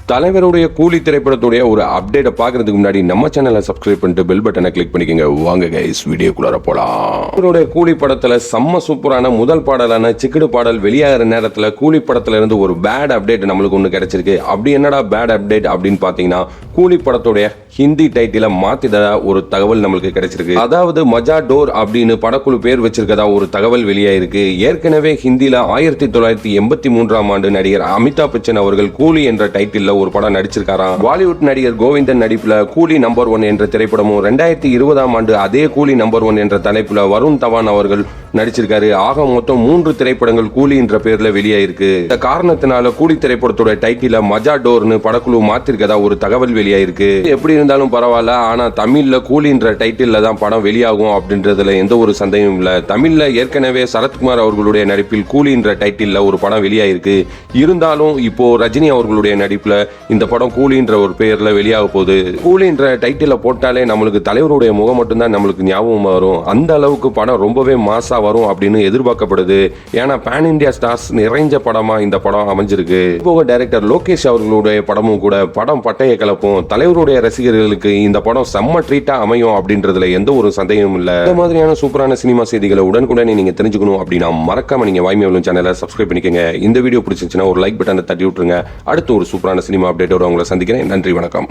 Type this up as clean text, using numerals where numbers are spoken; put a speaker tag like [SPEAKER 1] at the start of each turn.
[SPEAKER 1] தலைவருடைய கூலி திரைப்படத்துடைய ஒரு அப்டேட்டை பார்க்கறதுக்கு முன்னாடி நம்ம சேனலை சப்ஸ்கிரைப் பண்ணிட்டு பெல் பட்டனை கிளிக் பண்ணிக்கங்க. வாங்க கைஸ், வீடியோக்குள்ளார போலாம். அவருடைய கூலி படத்துல செம்ம சூப்பரான முதல் பாடலான சிக்கடு பாடல் வெளியாகிற நேரத்துல கூலி படத்துல இருந்து ஒரு பேட் அப்டேட் நம்மளுக்கு ஒன்று கிடைச்சிருக்கு. அப்படி என்னடா பேட் அப்டேட் அப்படின்னு பாத்தீங்கன்னா, கூலி படத்துடைய ஹிந்தி டைட்டில மாத்திட்டதா ஒரு தகவல் நம்மளுக்கு கிடைச்சிருக்கு. அதாவது மஜா டோர் அப்படின்னு படக்குழு பேர் வச்சிருக்கதா ஒரு தகவல் வெளியாயிருக்கு. ஏற்கனவே ஹிந்தில 1983ஆம் ஆண்டு நடிகர் அமிதாப் பச்சன் அவர்கள் கூலி என்ற டைட்டில் ஒரு படம் நடிச்சிருக்காராம். பாலிவுட் நடிகர் கோவிந்தன் நடிப்புல கூலி நம்பர் 1 என்ற திரைப்படமும் 2020ஆம் ஆண்டு அதே கூலி நம்பர் 1 என்ற தலைப்புல வருண் தவான் அவர்கள் நடிச்சிருக்காரு. ஆக மொத்தம் 3 திரைப்படங்கள் கூலி என்ற பேர்ல வெளியாயிருக்கு. இந்த காரணத்தினால கூலி திரைப்படத்தோட டைட்டில மஜா டோர்னு படக்குழு மாத்திருக்கதா ஒரு தகவல் வெளியாயிருக்கு. எப்படி இருந்தாலும் பரவாயில்ல, ஆனா தமிழ்ல கூலி என்ற டைட்டில் தான் படம் வெளியாகும் அப்படின்றதுல எந்த ஒரு சந்தேகமும் இல்ல. தமிழ்ல ஏற்கனவே சரத்குமார் அவர்களுடைய நடிப்பில் கூலி என்ற டைட்டில் ஒரு படம் வெளியாயிருக்கு. இருந்தாலும் இப்போ ரஜினி அவர்களுடைய நடிப்புல இந்த படம் கூலின்ற ஒரு பெயர்ல வெளியாக போகுது. கூலின்ற டைட்டில போட்டாலே நம்மளுக்கு தலைவருடைய முகம் மட்டும்தான் நம்மளுக்கு ஞாபகம் வரும். அந்த அளவுக்கு படம் ரொம்பவே மாசா வரும் அப்படின்னு எதிர்பார்க்கப்படுது. ஏன்னா பேன் இந்தியா ஸ்டார்ஸ் நிறைஞ்ச படமா இந்த படம் அமைஞ்சிருக்கு. இப்போ டைரக்டர் லோகேஷ் அவர்களுடைய படமும் கூட படம் பட்டைய கலப்பும். தலைவருடைய ரசிகர்களுக்கு இந்த படம் செம்ம ட்ரீட்டா அமையும் அப்படின்றதுல எந்த ஒரு சந்தேகமும் இல்ல. இந்த மாதிரியான சூப்பரான சினிமா செய்திகளை உடனுக்குடனே நீங்க தெரிஞ்சுக்கணும் அப்படின்னா மறக்காம நீங்க வாய்மையுள்ள சேனலை சப்ஸ்கிரைப் பண்ணிக்கங்க. இந்த வீடியோ பிடிச்சிருந்துச்சுன்னா ஒரு லைக் பட்டனை தட்டி விட்டுருங்க. அடுத்து ஒரு சூப்பரான சினிமா அப்டேட்டோட உங்களை சந்திக்கிறேன். நன்றி, வணக்கம்.